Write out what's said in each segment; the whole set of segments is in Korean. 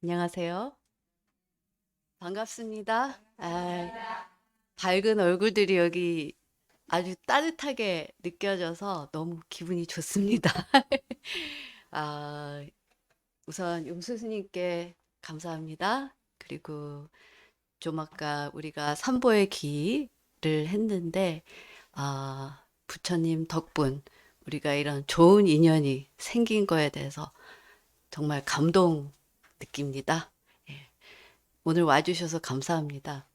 안녕하세요. 반갑습니다. 밝은 얼굴들이 여기 아주 따뜻하게 느껴져서 너무 기분이 좋습니다. 아, 우선 용수 스님께 감사합니다. 그리고 좀 아까 우리가 삼보의 기를 했는데, 부처님 덕분 우리가 이런 좋은 인연이 생긴 거에 대해서 정말 감동 느낍니다. 예, 오늘 와주셔서 감사합니다.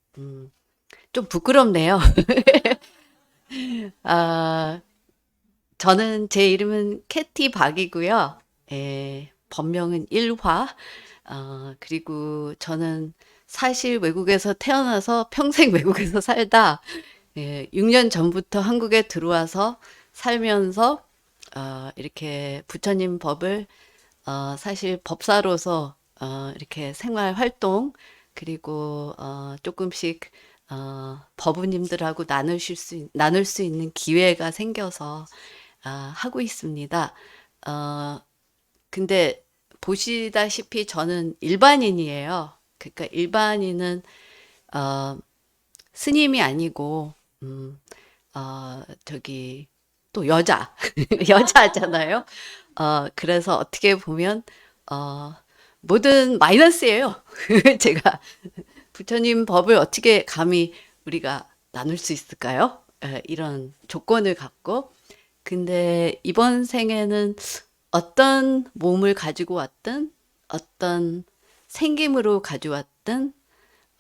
좀 부끄럽네요. 아, 저는 제 이름은 캐티 박이고요. 본명은 일화. 그리고 저는 사실 외국에서 태어나서 평생 외국에서 살다 6년 전부터 한국에 들어와서 살면서 이렇게 부처님 법을 사실 법사로서 이렇게 생활 활동 그리고 조금씩 법우님들하고 나눌 수 있는 기회가 생겨서 하고 있습니다. 어, 근데 보시다시피 저는 일반인이에요. 그러니까 일반인은 어, 스님이 아니고 저기 또 여자 여자잖아요. 그래서 어떻게 보면 어, 뭐든 마이너스예요. 제가 부처님 법을 어떻게 감히 우리가 나눌 수 있을까요? 이런 조건을 갖고. 근데 이번 생에는 어떤 몸을 가지고 왔든, 어떤 생김으로 가져왔든,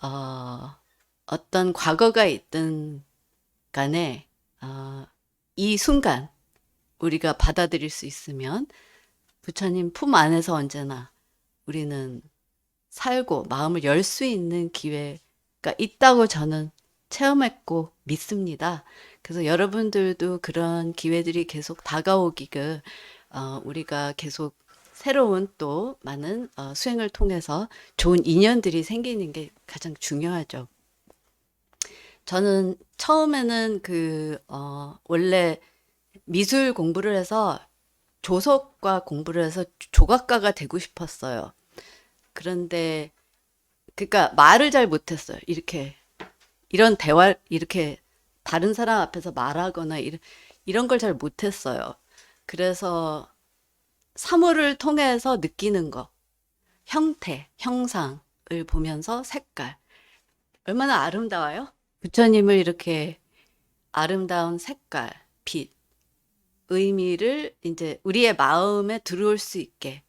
어, 어떤 과거가 있든 간에, 이 순간 우리가 받아들일 수 있으면 부처님 품 안에서 언제나 우리는 살고 마음을 열 수 있는 기회가 있다고 저는 체험했고 믿습니다. 그래서 여러분들도 그런 기회들이 계속 다가오기를 우리가 계속 새로운 또 많은 수행을 통해서 좋은 인연들이 생기는 게 가장 중요하죠. 저는 처음에는 원래 미술 공부를 해서 조석과 공부를 해서 조각가가 되고 싶었어요. 그런데 그러니까 말을 잘 못했어요. 이런 대화 이렇게 다른 사람 앞에서 말하거나 이런 걸 잘 못했어요. 그래서 사물을 통해서 느끼는 거, 형태, 형상을 보면서 색깔 얼마나 아름다워요? 부처님을 이렇게 아름다운 색깔, 빛, 의미를 이제 우리의 마음에 들어올 수 있게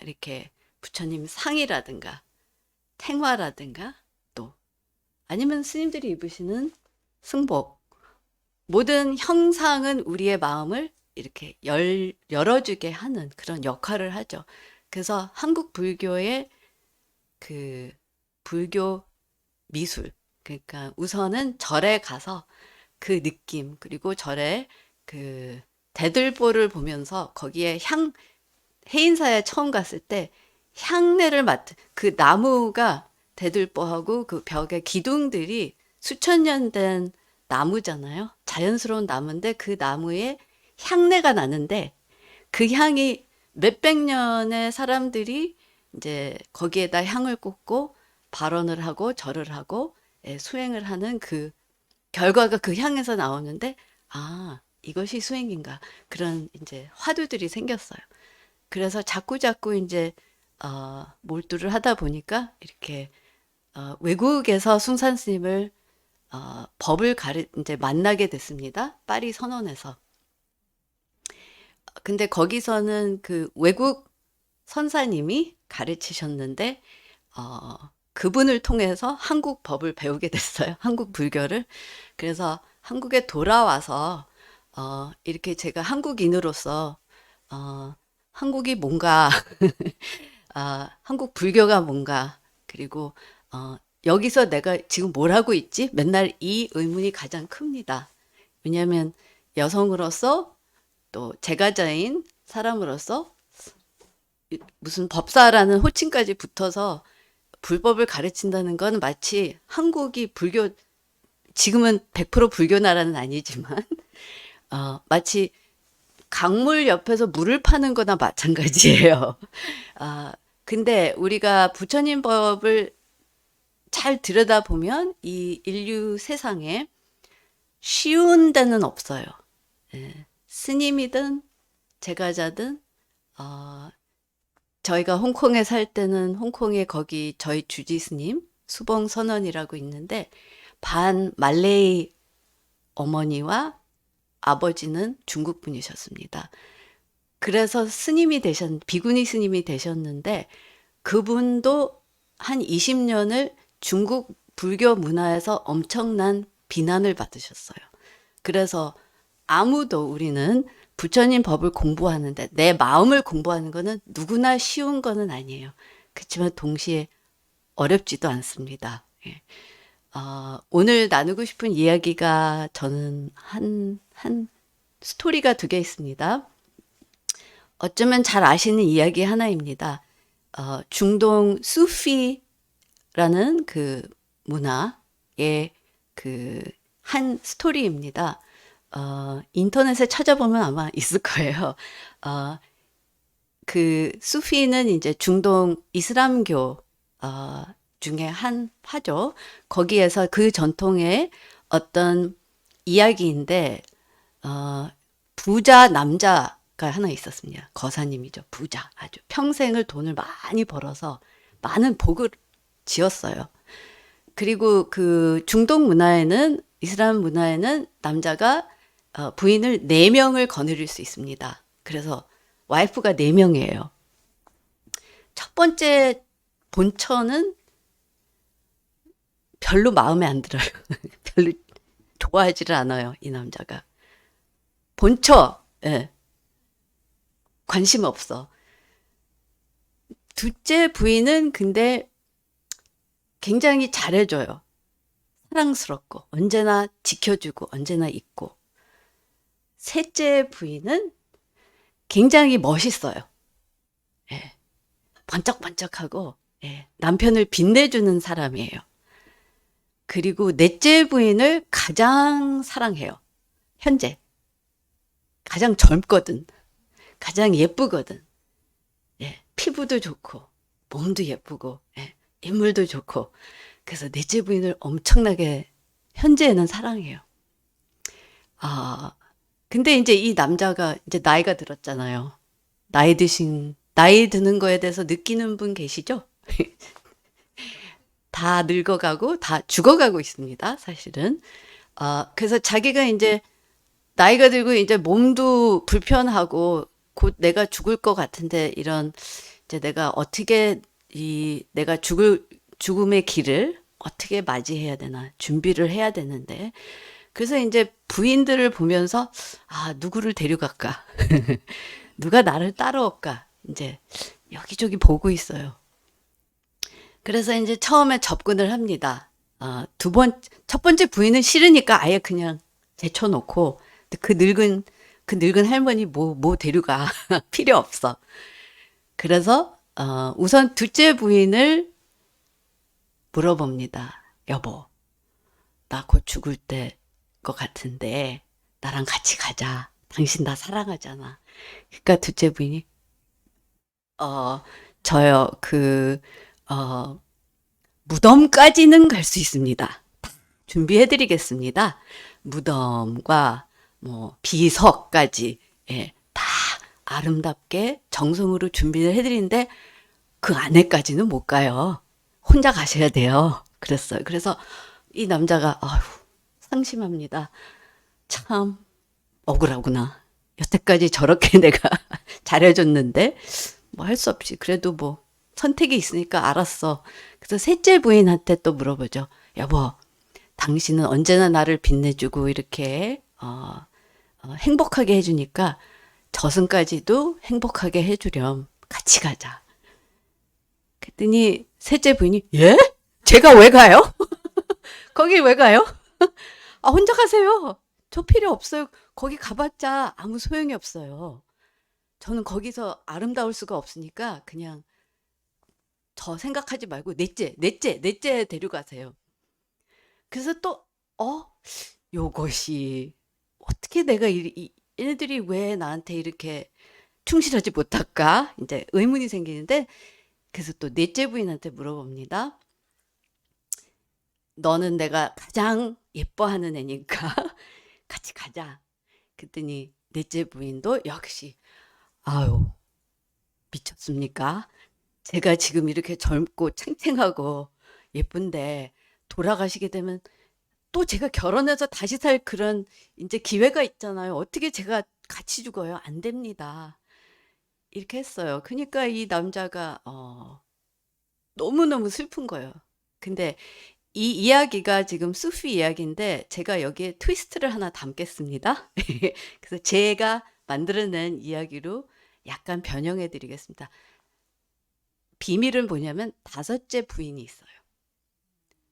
이렇게 부처님 상이라든가 탱화라든가 또 아니면 스님들이 입으시는 승복 모든 형상은 우리의 마음을 이렇게 열어주게 하는 그런 역할을 하죠. 그래서 한국 불교의 그 불교 미술 그러니까 우선은 절에 가서 그 느낌 그리고 절에 그 대들보를 보면서 거기에 해인사에 처음 갔을 때 향내를 맡은 그 나무가 대들보하고 그 벽에 기둥들이 수천 년 된 나무잖아요. 자연스러운 나무인데 그 나무에 향내가 나는데 그 향이 몇백 년의 사람들이 이제 거기에다 향을 꽂고 발언을 하고 절을 하고 수행을 하는 그 결과가 그 향에서 나오는데 이것이 수행인가 그런 이제 화두들이 생겼어요. 그래서 자꾸자꾸 이제 몰두를 하다 보니까 이렇게 외국에서 숭산 스님을 법을 이제 만나게 됐습니다. 파리 선원에서. 근데 거기서는 그 외국 선사님이 가르치셨는데 그분을 통해서 한국 법을 배우게 됐어요. 한국 불교를. 그래서 한국에 돌아와서 이렇게 제가 한국인으로서 한국이 뭔가 한국 불교가 뭔가, 그리고, 여기서 내가 지금 뭘 하고 있지? 맨날 이 의문이 가장 큽니다. 왜냐하면 여성으로서 또 제가자인 사람으로서 무슨 법사라는 호칭까지 붙어서 불법을 가르친다는 건 마치 한국이 지금은 100% 불교 나라는 아니지만, 마치 강물 옆에서 물을 파는 거나 마찬가지예요. 근데 우리가 부처님 법을 잘 들여다보면 이 인류 세상에 쉬운 데는 없어요. 예. 스님이든 제가자든 어, 저희가 홍콩에 살 때는 홍콩에 거기 저희 주지 스님 수봉 선원이라고 있는데 반 말레이 어머니와 아버지는 중국 분이셨습니다. 그래서 비구니 스님이 되셨는데 그분도 한 20년을 중국 불교 문화에서 엄청난 비난을 받으셨어요. 그래서 아무도 우리는 부처님 법을 공부하는데 내 마음을 공부하는 거는 누구나 쉬운 거는 아니에요. 그렇지만 동시에 어렵지도 않습니다. 예. 오늘 나누고 싶은 이야기가 저는 한 스토리가 두 개 있습니다. 어쩌면 잘 아시는 이야기 하나입니다. 중동 수피라는 그 문화의 그 한 스토리입니다. 인터넷에 찾아보면 아마 있을 거예요. 어, 그 수피는 이제 중동 이슬람교 중에 한 파죠. 거기에서 그 전통의 어떤 이야기인데 어, 부자 남자가 하나 있었습니다. 거사님이죠. 부자. 아주 평생을 돈을 많이 벌어서 많은 복을 지었어요. 그리고 그 중동 문화에는 이슬람 문화에는 남자가 부인을 4명을 거느릴 수 있습니다. 그래서 와이프가 4명이에요. 첫 번째 본처는 별로 마음에 안 들어요. 별로 좋아하지를 않아요, 이 남자가. 본처, 예, 관심 없어. 둘째 부인은 근데 굉장히 잘해줘요. 사랑스럽고, 언제나 지켜주고, 언제나 있고. 셋째 부인은 굉장히 멋있어요. 예, 번쩍번쩍하고, 예, 남편을 빛내주는 사람이에요. 그리고 넷째 부인을 가장 사랑해요. 현재. 가장 젊거든. 가장 예쁘거든. 예, 피부도 좋고, 몸도 예쁘고, 예, 인물도 좋고. 그래서 넷째 부인을 엄청나게 현재에는 사랑해요. 아, 근데 이제 이 남자가 이제 나이가 들었잖아요. 나이 드는 거에 대해서 느끼는 분 계시죠? 다 늙어가고 다 죽어가고 있습니다, 사실은. 그래서 자기가 이제 나이가 들고 이제 몸도 불편하고 곧 내가 죽을 것 같은데 이런 이제 내가 어떻게 내가 죽음의 길을 어떻게 맞이해야 되나 준비를 해야 되는데 그래서 이제 부인들을 보면서 누구를 데려갈까? 누가 나를 따라올까? 이제 여기저기 보고 있어요. 그래서 이제 처음에 접근을 합니다. 첫 번째 부인은 싫으니까 아예 그냥 제쳐놓고, 그 늙은 할머니 뭐 데려가. 필요 없어. 그래서, 우선 둘째 부인을 물어봅니다. 여보, 나 곧 죽을 때 것 같은데, 나랑 같이 가자. 당신 나 사랑하잖아. 그러니까 둘째 부인이, 어, 저요, 어, 무덤까지는 갈 수 있습니다. 준비해 드리겠습니다. 무덤과 뭐 비석까지 예, 다 아름답게 정성으로 준비를 해 드리는데 그 안에까지는 못 가요. 혼자 가셔야 돼요. 그랬어요. 그래서 이 남자가 상심합니다. 참 억울하구나. 여태까지 저렇게 내가 잘해줬는데 뭐 할 수 없이 그래도 뭐 선택이 있으니까 알았어. 그래서 셋째 부인한테 또 물어보죠. 여보, 당신은 언제나 나를 빛내주고 이렇게 행복하게 해주니까 저승까지도 행복하게 해주렴. 같이 가자. 그랬더니 셋째 부인이 예? 제가 왜 가요? 거기 왜 가요? 혼자 가세요. 저 필요 없어요. 거기 가봤자 아무 소용이 없어요. 저는 거기서 아름다울 수가 없으니까 그냥 저 생각하지 말고 넷째 데려가세요. 그래서 또, 요것이 어떻게 내가 얘네들이 왜 나한테 이렇게 충실하지 못할까? 이제 의문이 생기는데 그래서 또 넷째 부인한테 물어봅니다. 너는 내가 가장 예뻐하는 애니까 같이 가자. 그랬더니 넷째 부인도 역시 아유 미쳤습니까? 제가 지금 이렇게 젊고 탱탱하고 예쁜데 돌아가시게 되면 또 제가 결혼해서 다시 살 그런 이제 기회가 있잖아요. 어떻게 제가 같이 죽어요? 안 됩니다. 이렇게 했어요. 그러니까 이 남자가 너무너무 슬픈 거예요. 근데 이 이야기가 지금 수피 이야기인데 제가 여기에 트위스트를 하나 담겠습니다. 그래서 제가 만들어낸 이야기로 약간 변형해 드리겠습니다. 비밀은 뭐냐면 다섯째 부인이 있어요.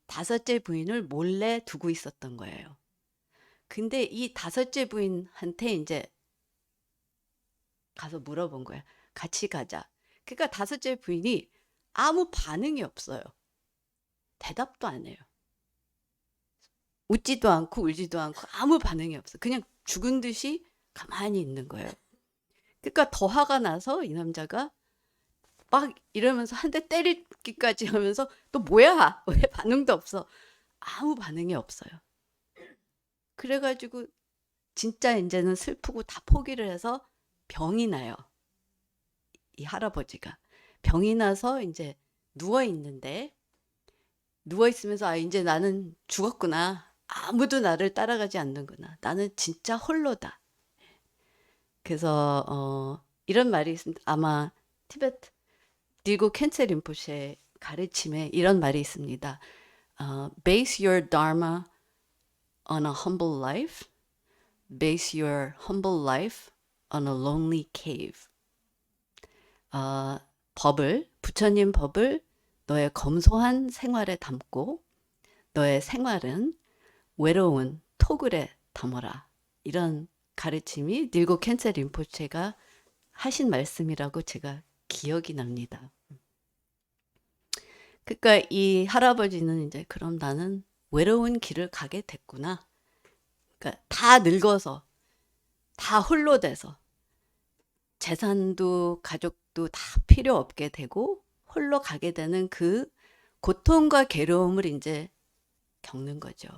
다섯째 부인을 몰래 두고 있었던 거예요. 근데 이 다섯째 부인한테 이제 가서 물어본 거야. 같이 가자. 그러니까 다섯째 부인이 아무 반응이 없어요. 대답도 안 해요. 웃지도 않고 울지도 않고 아무 반응이 없어. 그냥 죽은 듯이 가만히 있는 거예요. 그러니까 더 화가 나서 이 남자가 막 이러면서 한 대 때리기까지 하면서 또 뭐야? 왜 반응도 없어? 아무 반응이 없어요. 그래가지고 진짜 이제는 슬프고 다 포기를 해서 병이 나요. 이 할아버지가. 병이 나서 이제 누워 있는데 누워 있으면서 아 이제 나는 죽었구나. 아무도 나를 따라가지 않는구나. 나는 진짜 홀로다. 그래서 이런 말이 있습니다. 아마 티베트 니고 켄체 림포체의 가르침에 이런 말이 있습니다. Base your dharma on a humble life. Base your humble life on a lonely cave. 부처님 법을 너의 검소한 생활에 담고 너의 생활은 외로운 토굴에 담아라. 이런 가르침이 닐고 켄체 림포체가 하신 말씀이라고 제가 기억이 납니다. 그러니까 이 할아버지는 이제 그럼 나는 외로운 길을 가게 됐구나. 그러니까 다 늙어서 다 홀로 돼서 재산도 가족도 다 필요 없게 되고 홀로 가게 되는 그 고통과 괴로움을 이제 겪는 거죠.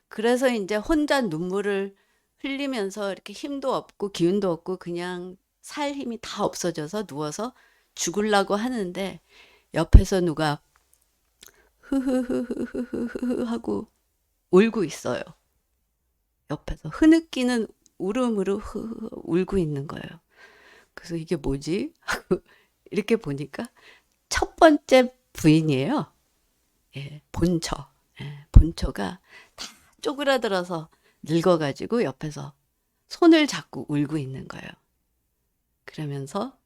그래서 이제 혼자 눈물을 흘리면서 이렇게 힘도 없고 기운도 없고 그냥 살 힘이 다 없어져서 누워서 죽으려고 하는데 옆에서 누가 흐흐흐흐흐흐 하고 울고 있어요. 옆에서 흐느끼는 울음으로 흐흐 울고 있는 거예요. 그래서 이게 뭐지? 하고 이렇게 보니까 첫 번째 부인이에요. 예, 본처. 예, 본처가 다 쪼그라들어서 늙어가지고 옆에서 손을 잡고 울고 있는 거예요. 그러면서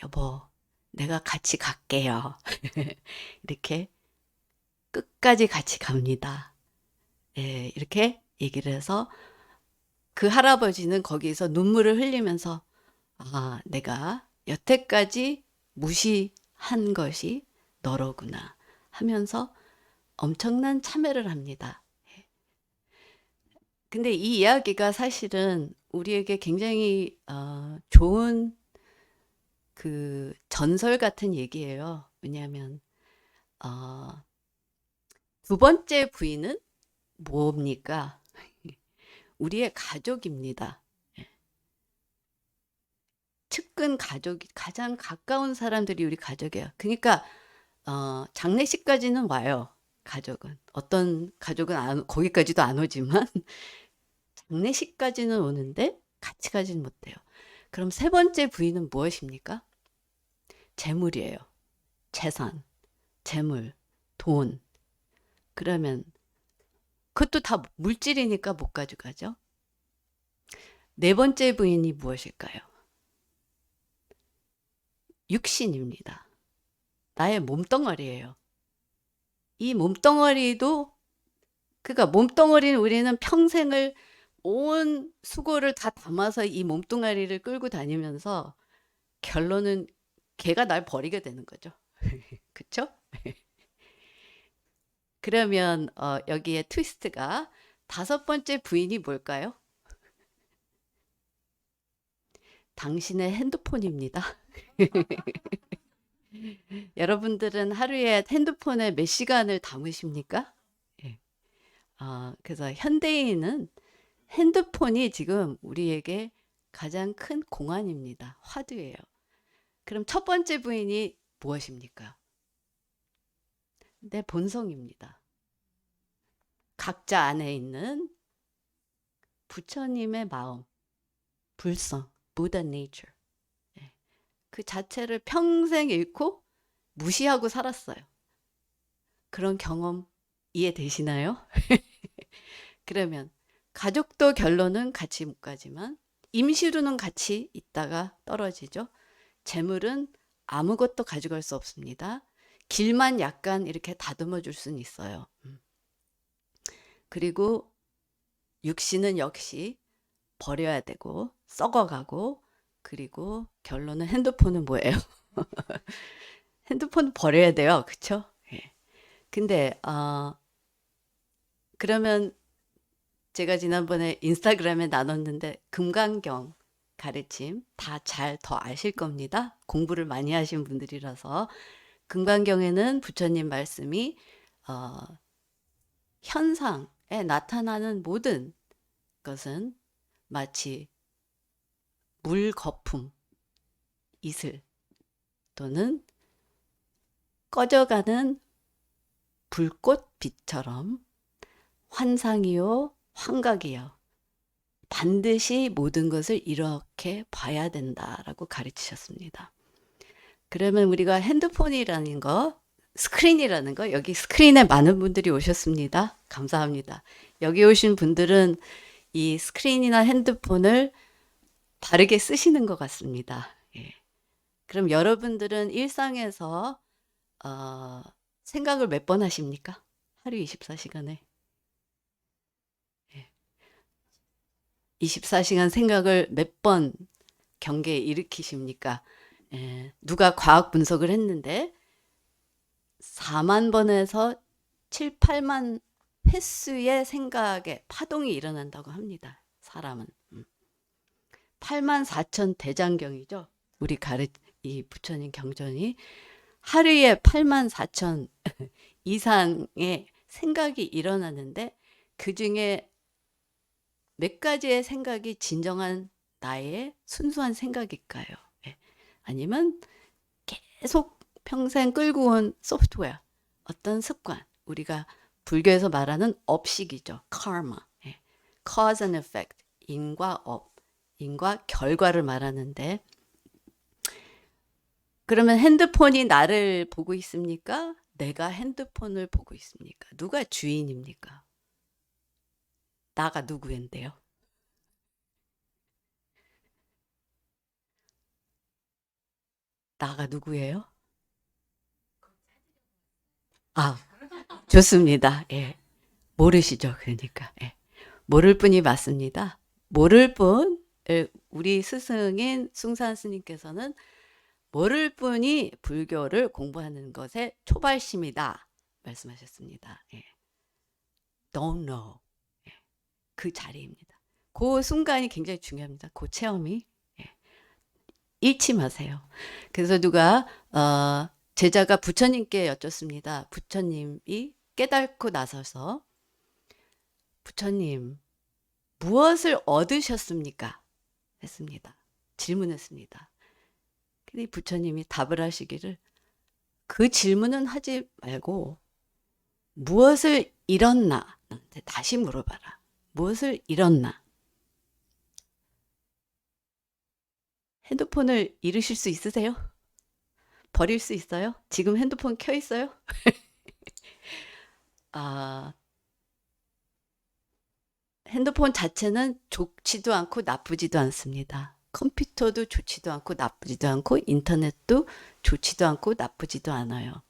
여보, 내가 같이 갈게요. 이렇게 끝까지 같이 갑니다. 예, 이렇게 얘기를 해서 그 할아버지는 거기서 눈물을 흘리면서 아, 내가 여태까지 무시한 것이 너로구나 하면서 엄청난 참회를 합니다. 근데 이 이야기가 사실은 우리에게 굉장히 좋은 그 전설 같은 얘기예요. 왜냐하면 어, 두 번째 부인은 뭡니까? 우리의 가족입니다. 측근 가족이 가장 가까운 사람들이 우리 가족이에요. 그러니까 장례식까지는 와요. 가족은 어떤 가족은 거기까지도 안 오지만 장례식까지는 오는데 같이 가지는 못해요. 그럼 세 번째 부인은 무엇입니까? 재물이에요. 재산, 재물, 돈. 그러면 그것도 다 물질이니까 못 가져가죠. 네 번째 부인이 무엇일까요? 육신입니다. 나의 몸뚱아리예요. 이 몸뚱아리도 그러니까 몸뚱아리는 우리는 평생을 온 수고를 다 담아서 이 몸뚱아리를 끌고 다니면서 결론은 걔가 날 버리게 되는 거죠. 그쵸? 그러면 여기에 트위스트가 다섯 번째 부인이 뭘까요? 당신의 핸드폰입니다. 여러분들은 하루에 핸드폰에 몇 시간을 담으십니까? 예. 그래서 현대인은 핸드폰이 지금 우리에게 가장 큰 공안입니다. 화두예요. 그럼 첫 번째 부인이 무엇입니까? 내 본성입니다. 각자 안에 있는 부처님의 마음, 불성, Buddha nature. 예. 그 자체를 평생 잃고 무시하고 살았어요. 그런 경험 이해되시나요? 그러면 가족도 결론은 같이 못 가지만 임시로는 같이 있다가 떨어지죠. 재물은 아무것도 가져갈 수 없습니다. 길만 약간 이렇게 다듬어 줄 수는 있어요. 그리고 육신은 역시 버려야 되고 썩어가고, 그리고 결론은 핸드폰은 뭐예요? 핸드폰 버려야 돼요. 그쵸? 예. 근데 그러면 제가 지난번에 인스타그램에 나눴는데 금강경 가르침 다 잘 더 아실 겁니다. 공부를 많이 하신 분들이라서. 금강경에는 부처님 말씀이 어, 현상에 나타나는 모든 것은 마치 물 거품, 이슬 또는 꺼져가는 불꽃 빛처럼 환상이요, 환각이요. 반드시 모든 것을 이렇게 봐야 된다라고 가르치셨습니다. 그러면 우리가 핸드폰이라는 거, 스크린이라는 거, 여기 스크린에 많은 분들이 오셨습니다. 감사합니다. 여기 오신 분들은 이 스크린이나 핸드폰을 바르게 쓰시는 것 같습니다. 예. 그럼 여러분들은 일상에서 생각을 몇 번 하십니까? 하루 24시간에. 24시간 생각을 몇 번 경계에 일으키십니까? 누가 과학 분석을 했는데 4만 번에서 7, 8만 횟수의 생각에 파동이 일어난다고 합니다. 사람은. 8만 4천 대장경이죠. 우리 이 부처님 경전이 하루에 8만 4천 이상의 생각이 일어나는데 그 중에 몇 가지의 생각이 진정한 나의 순수한 생각일까요? 예. 아니면 계속 평생 끌고 온 소프트웨어, 어떤 습관, 우리가 불교에서 말하는 업식이죠. karma. 예. cause and effect, 인과 업, 인과 결과를 말하는데, 그러면 핸드폰이 나를 보고 있습니까? 내가 핸드폰을 보고 있습니까? 누가 주인입니까? 나가 누구인데요? 나가 누구예요? 아, 좋습니다. 예. 모르시죠? 그러니까. 예. 모를 뿐이 맞습니다. 모를 뿐, 우리 스승인 숭산 스님께서는 모를 뿐이 불교를 공부하는 것의 초발심이다 말씀하셨습니다. 예. Don't know. 예. 그 자리입니다. 그 순간이 굉장히 중요합니다. 그 체험이. 예. 잃지 마세요. 그래서 누가 제자가 부처님께 여쭙습니다. 부처님이 깨닫고 나서서 부처님 무엇을 얻으셨습니까? 했습니다. 질문했습니다. 근데 부처님이 답을 하시기를 그 질문은 하지 말고 무엇을 잃었나? 나한테 다시 물어봐라. 무엇을 잃었나? 핸드폰을 잃으실 수 있으세요? 버릴 수 있어요? 지금 핸드폰 켜 있어요? 아, 핸드폰 자체는 좋지도 않고 나쁘지도 않습니다. 컴퓨터도 좋지도 않고 나쁘지도 않고 인터넷도 좋지도 않고 나쁘지도 않아요.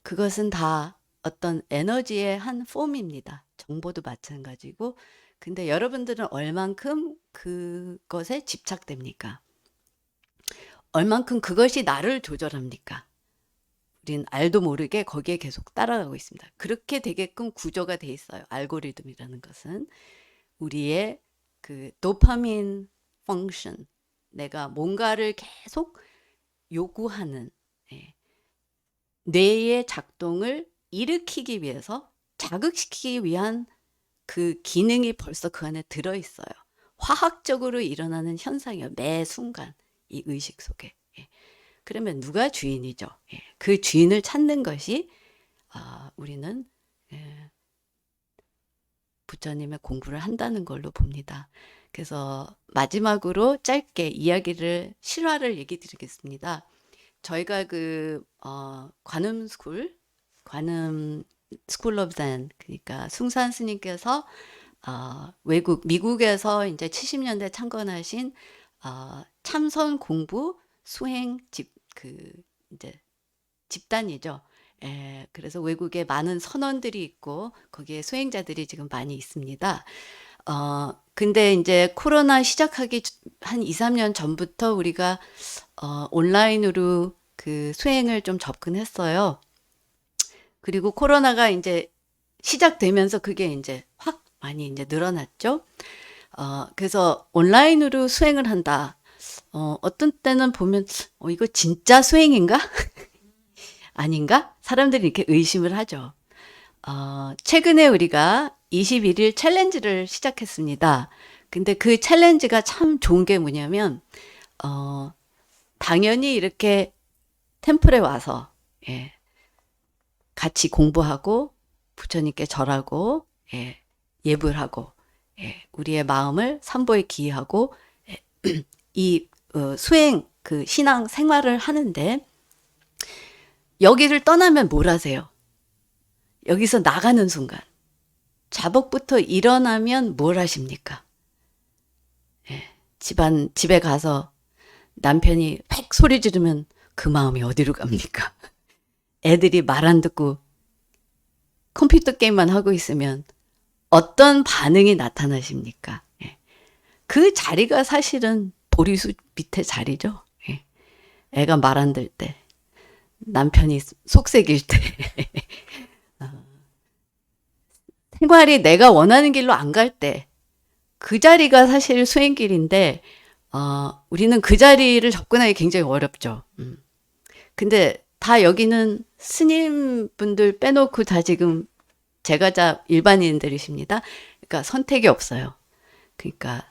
그것은 다 어떤 에너지의 한 폼입니다. 정보도 마찬가지고. 근데 여러분들은 얼만큼 그것에 집착됩니까? 얼만큼 그것이 나를 조절합니까? 우린 알도 모르게 거기에 계속 따라가고 있습니다. 그렇게 되게끔 구조가 돼 있어요. 알고리즘이라는 것은 우리의 그 도파민 펑션, 내가 뭔가를 계속 요구하는, 예, 뇌의 작동을 일으키기 위해서 자극시키기 위한 그 기능이 벌써 그 안에 들어 있어요. 화학적으로 일어나는 현상이에요. 매 순간 이 의식 속에. 예. 그러면 누가 주인이죠? 예. 그 주인을 찾는 것이 우리는 예, 부처님의 공부를 한다는 걸로 봅니다. 그래서 마지막으로 짧게 이야기를 실화를 얘기 드리겠습니다. 저희가 관음 스쿨 오브 젠, 그러니까 숭산 스님께서 미국에서 이제 70년대 창건하신 참선 공부 수행 이제 집단이죠. 예, 그래서 외국에 많은 선원들이 있고 거기에 수행자들이 지금 많이 있습니다. 근데 이제 코로나 시작하기 한 2, 3년 전부터 우리가 온라인으로 그 수행을 좀 접근했어요. 그리고 코로나가 이제 시작되면서 그게 이제 확 많이 이제 늘어났죠. 그래서 온라인으로 수행을 한다. 어떤 때는 보면 이거 진짜 수행인가? 아닌가? 사람들이 이렇게 의심을 하죠. 최근에 우리가 21일 챌린지를 시작했습니다. 근데 그 챌린지가 참 좋은 게 뭐냐면, 당연히 이렇게 템플에 와서, 예, 같이 공부하고, 부처님께 절하고, 예, 예불 하고, 예, 우리의 마음을 삼보에 기하고, 예, 이 수행, 그 신앙 생활을 하는데, 여기를 떠나면 뭘 하세요? 여기서 나가는 순간, 자복부터 일어나면 뭘 하십니까? 예, 집에 가서 남편이 팩 소리 지르면 그 마음이 어디로 갑니까? 애들이 말 안 듣고 컴퓨터 게임만 하고 있으면 어떤 반응이 나타나십니까? 예. 그 자리가 사실은 보리수 밑에 자리죠. 예. 애가 말 안 들 때, 남편이 속색일 때, 생활이 내가 원하는 길로 안 갈 때, 그 자리가 사실 수행길인데, 우리는 그 자리를 접근하기 굉장히 어렵죠. 근데 다 여기는 스님분들 빼놓고 다 지금 제가자 일반인들이십니다. 그러니까 선택이 없어요. 그러니까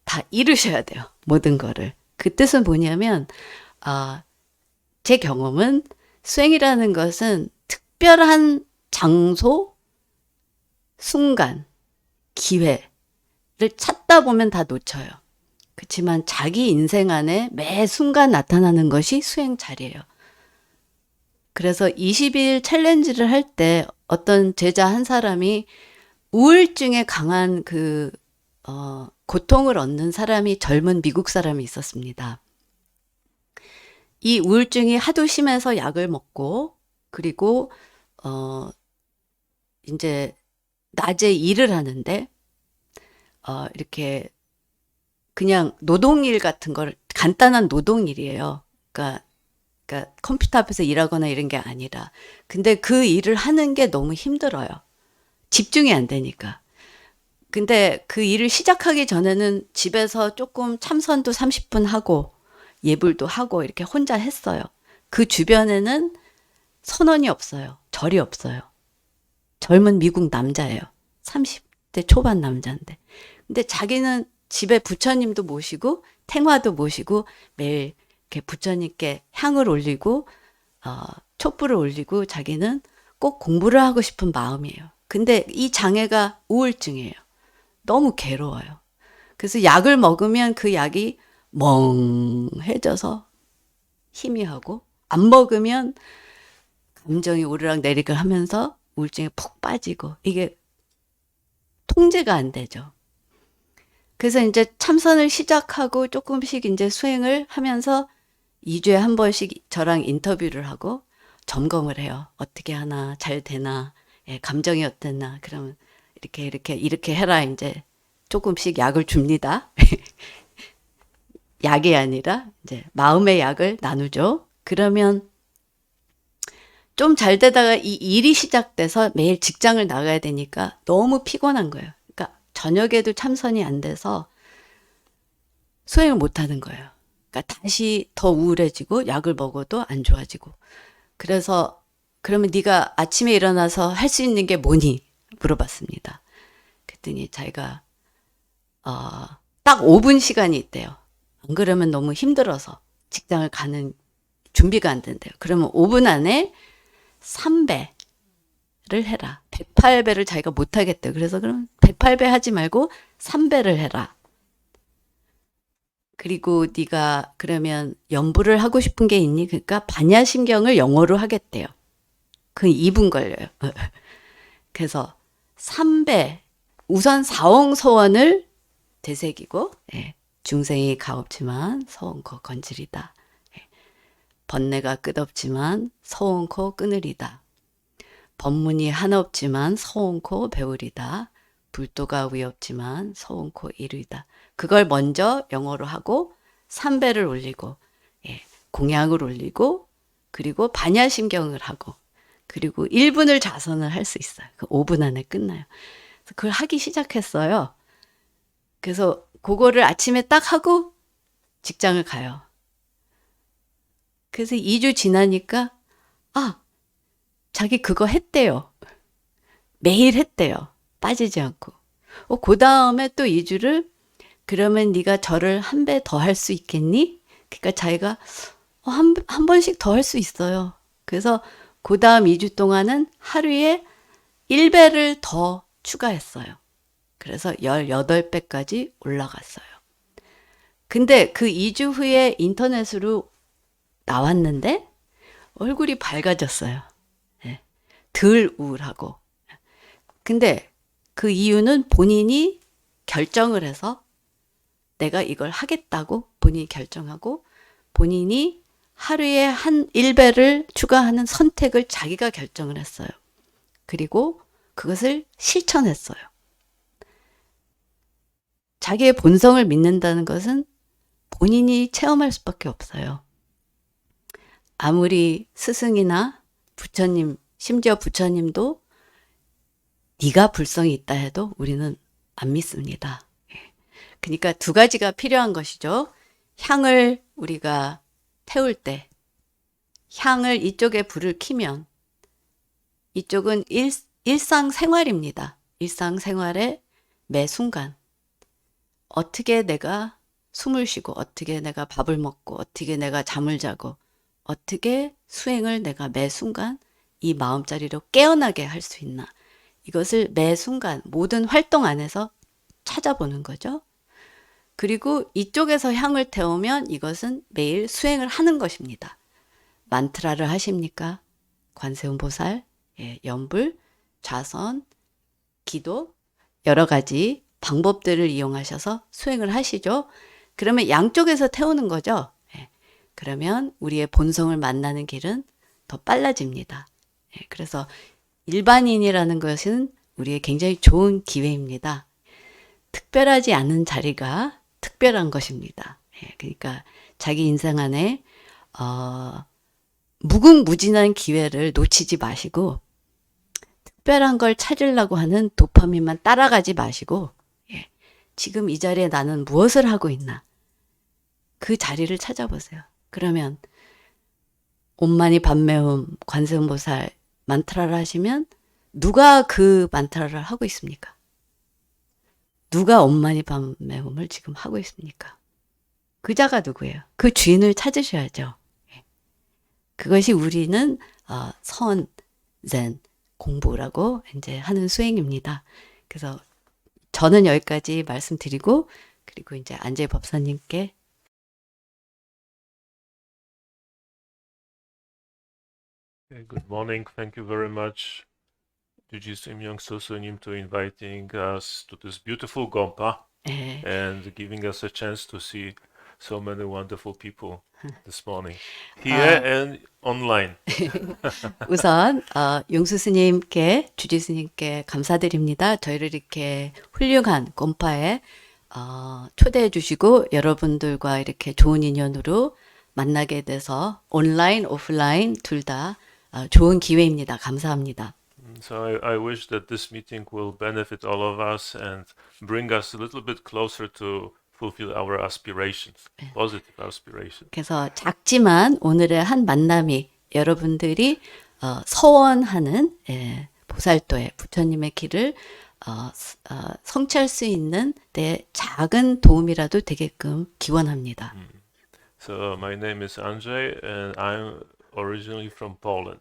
다 이루셔야 돼요. 모든 거를. 그 뜻은 뭐냐면, 제 경험은 수행이라는 것은 특별한 장소, 순간, 기회를 찾다 보면 다 놓쳐요. 그렇지만 자기 인생 안에 매 순간 나타나는 것이 수행 자리예요. 그래서 20일 챌린지를 할 때 어떤 제자 한 사람이 우울증에 강한 고통을 얻는 사람이 젊은 미국 사람이 있었습니다. 이 우울증이 하도 심해서 약을 먹고, 그리고, 이제 낮에 일을 하는데, 이렇게 그냥 노동일 같은 걸, 간단한 노동일이에요. 그러니까 컴퓨터 앞에서 일하거나 이런 게 아니라. 근데 그 일을 하는 게 너무 힘들어요. 집중이 안 되니까. 근데 그 일을 시작하기 전에는 집에서 조금 참선도 30분 하고 예불도 하고 이렇게 혼자 했어요. 그 주변에는 선원이 없어요. 절이 없어요. 젊은 미국 남자예요. 30대 초반 남자인데. 근데 자기는 집에 부처님도 모시고 탱화도 모시고 매일 이렇게 부처님께 향을 올리고 촛불을 올리고 자기는 꼭 공부를 하고 싶은 마음이에요. 근데 이 장애가 우울증이에요. 너무 괴로워요. 그래서 약을 먹으면 그 약이 멍해져서 희미하고, 안 먹으면 감정이 오르락 내리락 하면서 우울증에 푹 빠지고, 이게 통제가 안 되죠. 그래서 이제 참선을 시작하고 조금씩 이제 수행을 하면서 2주에 한 번씩 저랑 인터뷰를 하고 점검을 해요. 어떻게 하나, 잘 되나, 예, 감정이 어땠나. 그러면 이렇게 해라. 이제 조금씩 약을 줍니다. 약이 아니라 이제 마음의 약을 나누죠. 그러면 좀 잘 되다가 이 일이 시작돼서 매일 직장을 나가야 되니까 너무 피곤한 거예요. 그러니까 저녁에도 참선이 안 돼서 수행을 못 하는 거예요. 그러니까 다시 더 우울해지고 약을 먹어도 안 좋아지고. 그래서 그러면 네가 아침에 일어나서 할 수 있는 게 뭐니? 물어봤습니다. 그랬더니 자기가 딱 5분 시간이 있대요. 안 그러면 너무 힘들어서 직장을 가는 준비가 안 된대요. 그러면 5분 안에 3배를 해라. 108배를 자기가 못 하겠대요. 그래서 그럼 108배 하지 말고 3배를 해라. 그리고 네가 그러면 연부를 하고 싶은 게 있니? 그러니까 반야신경을 영어로 하겠대요. 그 2분 걸려요. 그래서 3배, 우선 사홍소원을 되새기고, 예, 중생이 가없지만 서원코 건질이다. 예, 번뇌가 끝없지만 서원코 끊으리다. 법문이 하나 없지만 서원코 배우리다. 불도가 위없지만 서원코 이루이다. 그걸 먼저 영어로 하고 3배를 올리고, 예, 공약을 올리고, 그리고 반야심경을 하고, 그리고 1분을 좌선을 할 수 있어요. 그 5분 안에 끝나요. 그래서 그걸 하기 시작했어요. 그래서 그거를 아침에 딱 하고 직장을 가요. 그래서 2주 지나니까 자기 그거 했대요. 매일 했대요. 빠지지 않고. 그 다음에 또 2주를 그러면 네가 절을 1배 더 할 수 있겠니? 그러니까 자기가 한 번씩 더 할 수 있어요. 그래서 그 다음 2주 동안은 하루에 1배를 더 추가했어요. 그래서 18배까지 올라갔어요. 근데 그 2주 후에 인터넷으로 나왔는데 얼굴이 밝아졌어요. 네. 덜 우울하고. 근데 그 이유는 본인이 결정을 해서 내가 이걸 하겠다고 본인이 결정하고 본인이 하루에 한 1배를 추가하는 선택을 자기가 결정을 했어요. 그리고 그것을 실천했어요. 자기의 본성을 믿는다는 것은 본인이 체험할 수밖에 없어요. 아무리 스승이나 부처님, 심지어 부처님도 네가 불성이 있다 해도 우리는 안 믿습니다. 그러니까 두 가지가 필요한 것이죠. 향을 우리가 태울 때 향을 이쪽에 불을 켜면 이쪽은 일상생활입니다. 일상생활의 매 순간 어떻게 내가 숨을 쉬고 어떻게 내가 밥을 먹고 어떻게 내가 잠을 자고 어떻게 수행을 내가 매 순간 이 마음자리로 깨어나게 할 수 있나. 이것을 매 순간 모든 활동 안에서 찾아보는 거죠. 그리고 이쪽에서 향을 태우면 이것은 매일 수행을 하는 것입니다. 만트라를 하십니까? 관세음보살, 예, 연불, 좌선, 기도 여러 가지 방법들을 이용하셔서 수행을 하시죠. 그러면 양쪽에서 태우는 거죠. 예, 그러면 우리의 본성을 만나는 길은 더 빨라집니다. 예, 그래서 일반인이라는 것은 우리의 굉장히 좋은 기회입니다. 특별하지 않은 자리가 특별한 것입니다. 예, 그러니까 자기 인생 안에 무궁무진한 기회를 놓치지 마시고 특별한 걸 찾으려고 하는 도파민만 따라가지 마시고 예, 지금 이 자리에 나는 무엇을 하고 있나 그 자리를 찾아보세요. 그러면 옴마니 밤매움 관세음보살 만트라를 하시면 누가 그 만트라를 하고 있습니까? 누가 옴마니 밤매움을 지금 하고 있습니까? 그 자가 누구예요? 그 주인을 찾으셔야죠. 그것이 우리는 선, 젠, 공부라고 이제 하는 수행입니다. 그래서 저는 여기까지 말씀드리고 그리고 이제 안재 법사님께 Okay, good morning. Thank you very much, Juji Simyong Sosunim, to inviting us to this beautiful Gompa 예, and giving us a chance to see so many wonderful people this morning, here and online. 우선 용수 스님께 주지 스님께 감사드립니다. 저희를 이렇게 훌륭한 곰파에 초대해 주시고 여러분들과 이렇게 좋은 인연으로 만나게 돼서 온라인, 오프라인 둘 다 좋은 기회입니다. 감사합니다. So I wish that this meeting will benefit all of us and bring us a little bit closer to fulfill our aspirations, positive aspirations. 그래서 작지만 오늘의 한 만남이 여러분들이 서원하는 보살도의 부처님의 길을 성취할 수 있는 내 작은 도움이라도 되게끔 기원합니다. So my name is Andrzej, and I'm originally from Poland.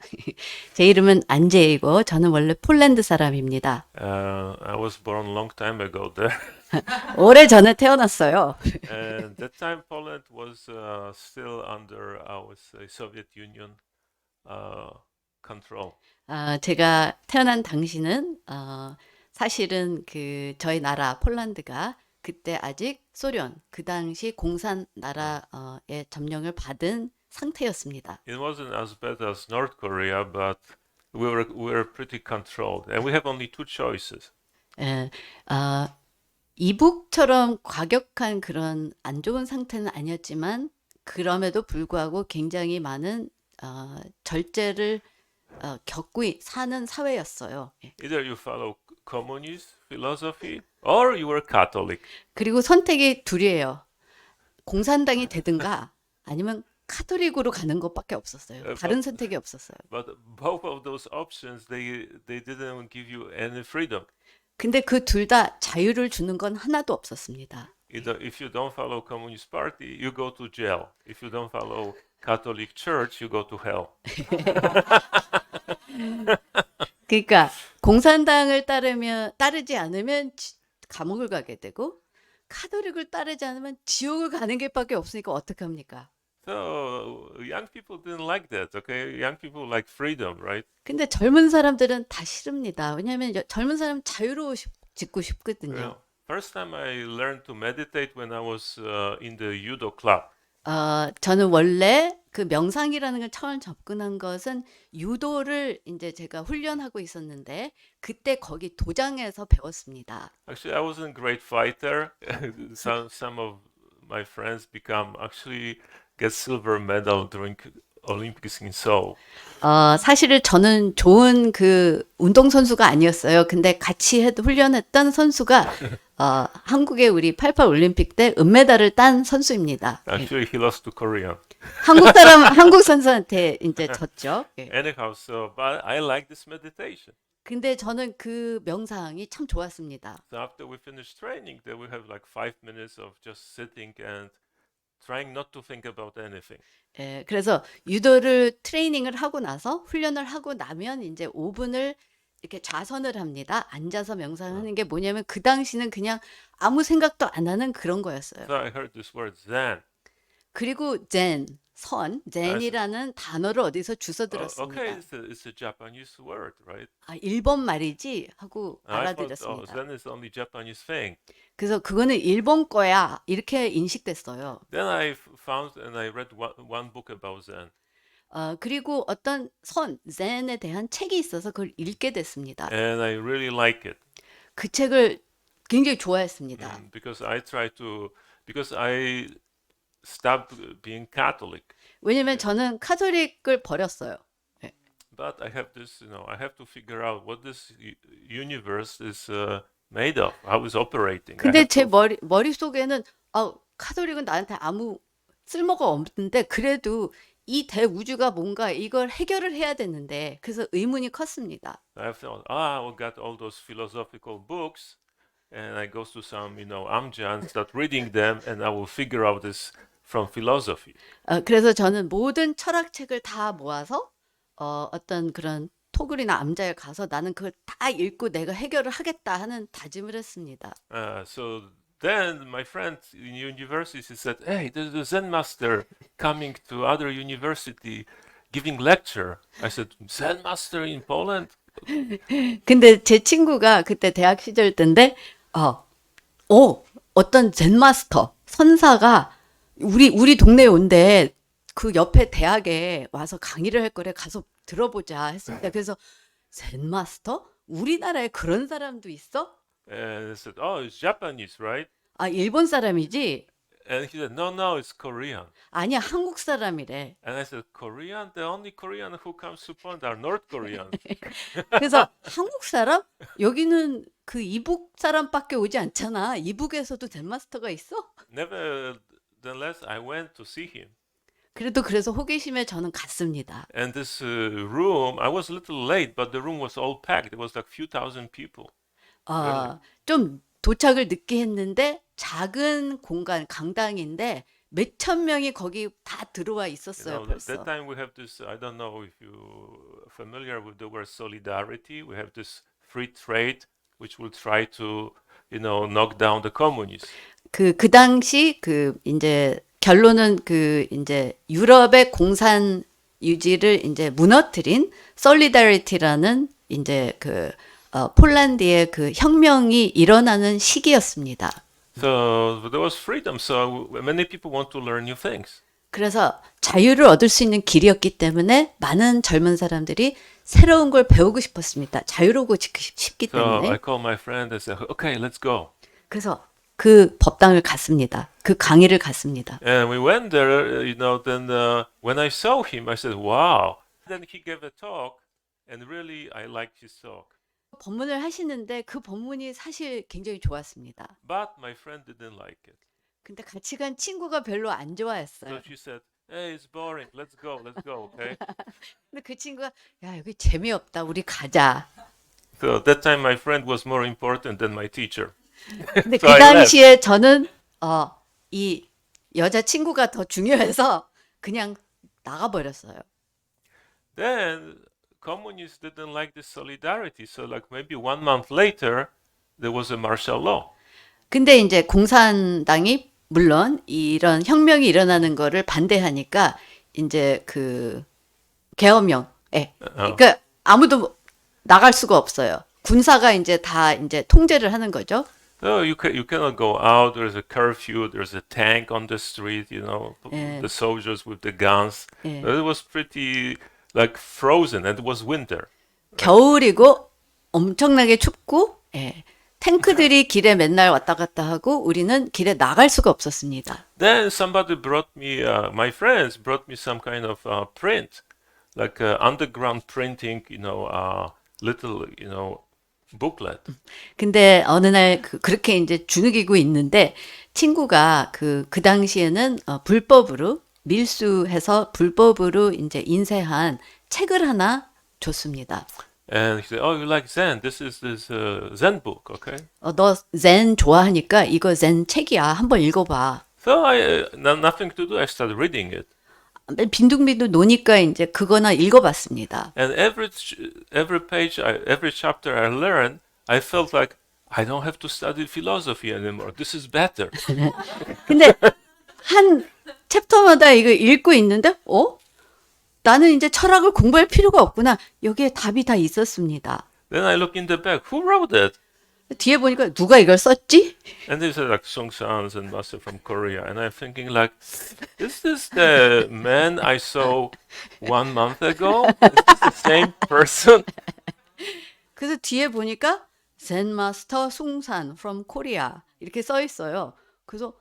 제 이름은 안제이고 저는 원래 폴란드 사람입니다. I was born a long time ago there, 오래 전에 태어났어요. and that time Poland was still under, I would say, Soviet Union control. 제가 태어난 당시는 사실은 저희 나라 폴란드가 그때 아직 소련, 그 당시 공산 나라의 점령을 받은 상태였습니다. It wasn't as bad as North Korea, but we were pretty controlled, and we have only two choices. 예, 이북처럼 과격한 그런 안 좋은 상태는 아니었지만 그럼에도 불구하고 굉장히 많은 절제를 겪고 사는 사회였어요. 예. Either you follow communist philosophy or you were Catholic. 그리고 선택이 둘이에요. 공산당이 되든가 아니면 카톨릭으로 가는 것밖에 없었어요. 다른 선택이 없었어요. But both of those options, they didn't give you any freedom. 근데 그 둘 다 자유를 주는 건 하나도 없었습니다. Either if you don't follow Communist Party, you go to jail. If you don't follow Catholic Church, you go to hell. 그러니까 공산당을 따르지 않으면 감옥을 가게 되고 카톨릭을 따르지 않으면 지옥을 가는 길밖에 없으니까 어떡합니까? So young people didn't like that, okay? Young people like freedom, right? 근데 젊은 사람들은 다 싫습니다. 왜냐하면 젊은 사람 자유로워지고 싶거든요. Well, first time I learned to meditate when I was in the judo club. 저는 원래 그 명상이라는 걸 처음 접근한 것은 유도를 이제 제가 훈련하고 있었는데 그때 거기 도장에서 배웠습니다. Actually, I wasn't a great fighter. Some of my friends actually get silver medal during Olympics in Seoul. 사실은 저는 좋은 그 운동선수가 아니었어요. 근데 같이 훈련했던 선수가 한국의 우리 88 올림픽 때 은메달을 딴 선수입니다. Actually, he lost to Korean. 한국 선수한테 이제 졌죠. 예. Anyhow, but I like this meditation. 근데 저는 그 명상이 참 좋았습니다. So after we finish training, then we have like 5 minutes of just sitting and trying not to think about anything. 예, 그래서 유도를 트레이닝을 하고 나서 훈련을 하고 나면 이제 5분을 이렇게 좌선을 합니다. 앉아서 명상하는 게 뭐냐면 그 당시는 그냥 아무 생각도 안 하는 그런 거였어요. So I heard this word Zen. 그리고 젠이라는 단어를 어디서 주워 들었습니다. Okay, it's a Japanese word, right? 일본 말이지 하고 I thought, 알아들었습니다. Zen is only Japanese thing. 그래서 그거는 일본 거야 이렇게 인식됐어요. Then I found and I read one book about Zen. 그리고 어떤 젠에 대한 책이 있어서 그걸 읽게 됐습니다. And I really like it 그 책을 굉장히 좋아했습니다. because I stopped being Catholic. 왜냐면 저는 카톨릭을 버렸어요. But I have this, I have to figure out what this universe is made of, how it's operating. 근데 제 머릿속에는 카톨릭은 나한테 아무 쓸모가 없는데 그래도 이 대우주가 뭔가 이걸 해결을 해야 되는데 그래서 의문이 컸습니다. I have thought, I got all those philosophical books, and I go to some, Amja and start reading them, and I will figure out this from philosophy. 그래서 저는 모든 철학책을 다 모아서 어떤 그런 토굴이나 암자에 가서 나는 그걸 다 읽고 내가 해결을 하겠다 하는 다짐을 했습니다. So then my friend in university said, "Hey, there's a Zen master coming to other university giving lecture." I said, "Zen master in Poland?" 근데 제 친구가 그때 대학 시절 때인데 어떤 젠 마스터 선사가 우리 동네에 온대. 그 옆에 대학에 와서 강의를 할 거래 가서 들어보자 했습니다. 그래서 젠 마스터? 우리나라에 그런 사람도 있어? And I said, "Oh, it's Japanese, right?" 일본 사람이지? And he said, "No, it's Korean." 아니야, 한국 사람이래. And I said, "Korean? The only Korean who comes to Poland are North Koreans." 그래서 한국 사람? 여기는 그 이북 사람밖에 오지 않잖아. 이북에서도 젠 마스터가 있어? Nevertheless, I went to see him. 그래도 그래서 호기심에 저는 갔습니다. And this room, I was a little late, but the room was all packed. There was like few thousand people. Really. 좀 도착을 늦게 했는데 작은 공간, 강당인데 몇천 명이 거기 다 들어와 You 있었어요, know, that 벌써. time we have this, I don't know if you're familiar with the word solidarity. We have this free trade, which will try to, knock down the communists. 그 당시 이제 결론은 이제 유럽의 공산 유지를 이제 무너뜨린 솔리다리티라는 이제 폴란드의 그 혁명이 일어나는 시기였습니다. So there was freedom. So many people want to learn new things. 그래서 자유를 얻을 수 있는 길이었기 때문에 많은 젊은 사람들이 새로운 걸 배우고 싶었습니다. 자유로우고 싶기 So I 때문에. called my friend and said, "Okay, let's go." 그래서 그 법당을 갔습니다. 그 강의를 갔습니다. And we went there. Then when I saw him, I said, "Wow." Then he gave a talk, and really I liked his talk. 법문을 하시는데 그 법문이 사실 굉장히 좋았습니다. But my friend didn't like it. 근데 같이 간 친구가 별로 안 So 좋아했어요. she said, "Hey, it's boring. Let's go, okay?" 근데 그 친구가 야, 여기 재미없다. 우리 가자. So that time my friend was more important than my teacher. 근데 So 그 I left. 당시에 저는 이 여자 친구가 더 중요해서 그냥 나가버렸어요. Then communists didn't like this solidarity. So like maybe 1 month later, there was a martial law. 근데 이제 공산당이 물론 이런 혁명이 일어나는 거를 반대하니까 이제 계엄령, 그러니까 아무도 나갈 수가 없어요. 군사가 이제 다 이제 통제를 하는 거죠. So you cannot go out. There's a curfew. There's a tank on the street. 예. The soldiers with the guns. 예. It was pretty like frozen, and it was winter. 겨울이고 엄청나게 춥고, 탱크들이 길에 맨날 왔다 갔다 하고 우리는 길에 나갈 수가 없었습니다. Then somebody brought me, my friends brought me some kind of print, like underground printing, little, booklet. 근데 어느 날 그렇게 이제 주눅이고 있는데 친구가 그 당시에는 불법으로 밀수해서 불법으로 이제 인쇄한 책을 하나 줬습니다. And he said, "Oh, you like Zen? This is this Zen book, okay?" 너 젠 좋아하니까 이거 젠 책이야. 한번 읽어봐. So I, nothing to do. I started reading it, 빈둥빈둥 노니까 이제 그거나 읽어봤습니다. and every page, every chapter I learned, I felt like I don't have to study philosophy anymore. This is better. 근데 한 챕터마다 이거 읽고 있는데, 나는 이제 철학을 공부할 필요가 없구나. 여기에 답이 다 있었습니다. Then I look in the back. Who wrote that? 뒤에 보니까 누가 이걸 썼지? And they said like Sung-san and Master from Korea. And I'm thinking like, is this the man I saw 1 month ago? Is this the same person? 그래서 뒤에 보니까 젠 마스터 숭산 from Korea 이렇게 써 있어요. 그래서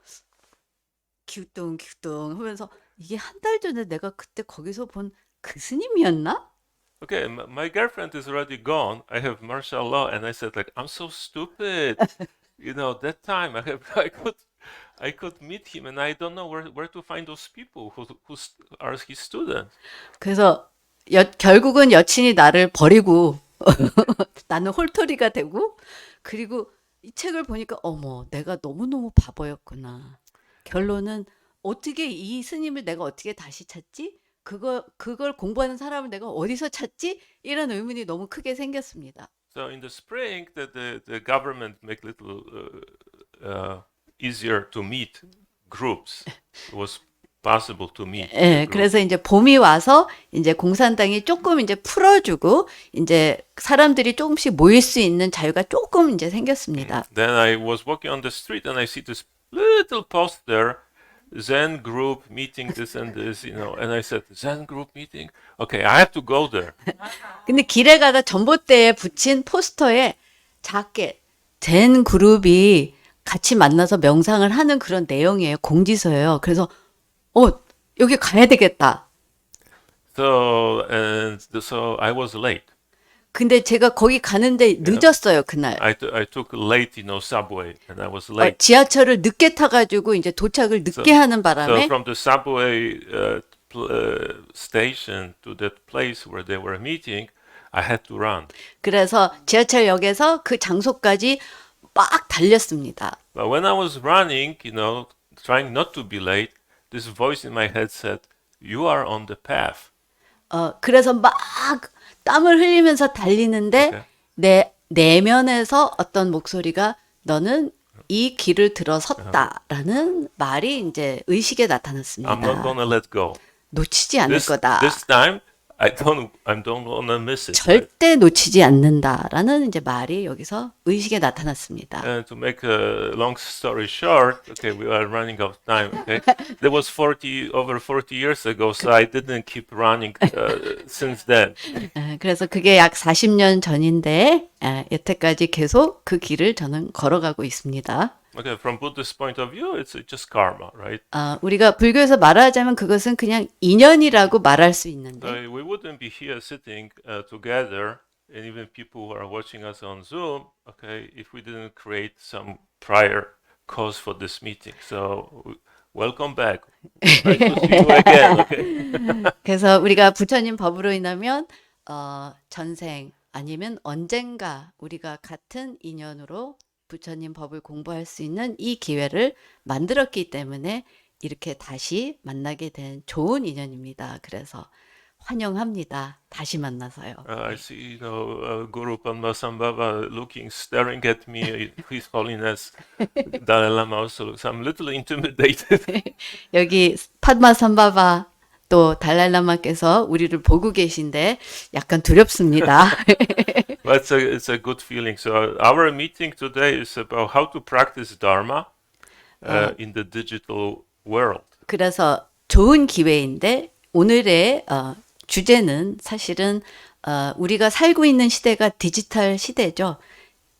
기우뚱기우뚱 하면서 이게 한 달 전에 내가 그때 거기서 본 그 스님이었나? Okay, my girlfriend is already gone. I have martial law, and I said like, I'm so stupid. That time I could meet him, and I don't know where to find those people who are his students. 그래서 결국은 여친이 나를 버리고 나는 홀토리가 되고 그리고 이 책을 보니까 어머 내가 너무너무 바보였구나. 결론은 어떻게 이 스님을 내가 어떻게 다시 찾지? 그걸 공부하는 사람을 내가 어디서 찾지? 이런 의문이 너무 크게 생겼습니다. So in the spring, the government make little easier to meet groups. It was possible to meet. 예, 그래서 이제 봄이 와서 이제 공산당이 조금 이제 풀어주고 이제 사람들이 조금씩 모일 수 있는 자유가 조금 이제 생겼습니다. Then I was walking on the street and I see this little poster, Zen group meeting this and this, and I said, Zen group meeting? Okay, I have to go there. 근데 길에 가다 전봇대에 붙인 포스터에 작게 젠 그룹이 같이 만나서 명상을 하는 그런 내용이에요. 공지서예요. 그래서 여기 가야 되겠다. So I was late. 근데 제가 거기 가는데 늦었어요, 그날. I took late, subway, and I was late. 지하철을 늦게 타가지고 이제 도착을 늦게 하는 So 바람에 from the subway station to that place where they were meeting, I had to run. 그래서 지하철역에서 그 장소까지 막 달렸습니다. But when I was running, trying not to be late, this voice in my head said, "You are on the path." 그래서 막 땀을 흘리면서 달리는데 Okay. 내 내면에서 어떤 목소리가 너는 이 길을 들어섰다라는 말이 이제 의식에 I'm not 나타났습니다. gonna let go. 놓치지 않을 거다. This time, I don't wanna miss it. 절대 놓치지 않는다라는 이제 말이 여기서 의식에 나타났습니다. And to make a long story short, okay, we are running out of time. Okay, that was over 40 years ago, so I didn't keep running since then. 그래서 그게 약 40년 전인데 여태까지 계속 그 길을 저는 걸어가고 있습니다. Okay, from Buddhist point of view, it's just karma, right? 우리가 불교에서 말하자면 그것은 그냥 인연이라고 말할 수 So 있는데 we wouldn't be here sitting together, and even people who are watching us on Zoom, okay, if we didn't create some prior cause for this meeting. So welcome back. Nice to see you again. Okay. 그래서 우리가 부처님 법으로 인하면 전생 아니면 언젠가 우리가 같은 인연으로 부처님 법을 공부할 수 있는 이 기회를 만들었기 때문에 이렇게 다시 만나게 된 좋은 인연입니다. 그래서 환영합니다. 다시 만나서요. I see, Guru Padmasambhava staring at me. His Holiness Dalai Lama also looks. I'm a little intimidated. 여기 padmasambhava 또 달라이라마께서 우리를 보고 계신데 약간 두렵습니다. But it's a good feeling. So our meeting today is about how to practice Dharma in the digital world. 그래서 좋은 기회인데 오늘의 주제는 사실은 우리가 살고 있는 시대가 디지털 시대죠.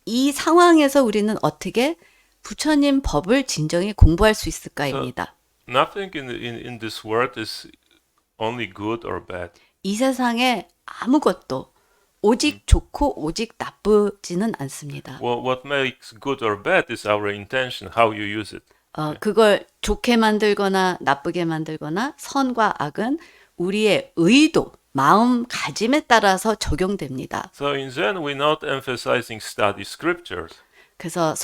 이 상황에서 우리는 어떻게 부처님 법을 진정히 공부할 수 있을까입니다. Nothing in this world is only good or bad. 이 세상에 아무것도 오직 좋고 오직 나쁘지는 않습니다. What makes good or bad is our intention, how you use it. 그걸 좋게 만들거나 나쁘게 만들거나 선과 악은 우리의 의도, 마음가짐에 따라서 적용됩니다. So in Zen, we're not emphasizing study scriptures. 그래서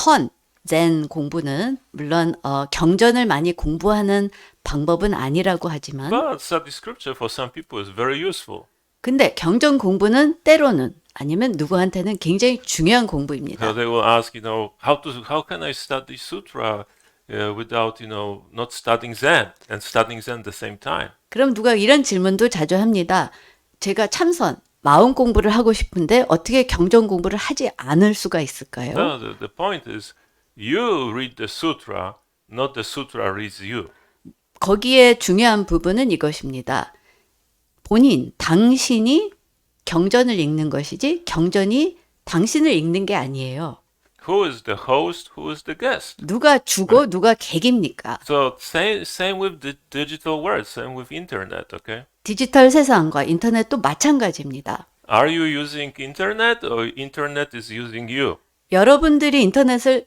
젠 공부는 물론 경전을 많이 공부하는 방법은 아니라고 하지만 But study scripture for some people is very useful. 근데 경전 공부는 때로는 아니면 누구한테는 굉장히 중요한 So 공부입니다. they will ask, how can I study sutra without, not studying Zen and studying Zen at the same time? 그럼 누가 이런 질문도 자주 합니다. 제가 참선, 마음 공부를 하고 싶은데 어떻게 경전 공부를 하지 않을 수가 있을까요? No, the point is, you read the sutra, not the sutra reads you. 거기에 중요한 부분은 이것입니다. 당신이 경전을 읽는 것이지 경전이 당신을 읽는 게 아니에요. Who is the host? Who is the guest? 누가 주고 누가 객입니까? So same with the digital world, same with internet, okay? 디지털 세상과 인터넷도 마찬가지입니다. Are you using internet or internet is using you? 여러분들이 인터넷을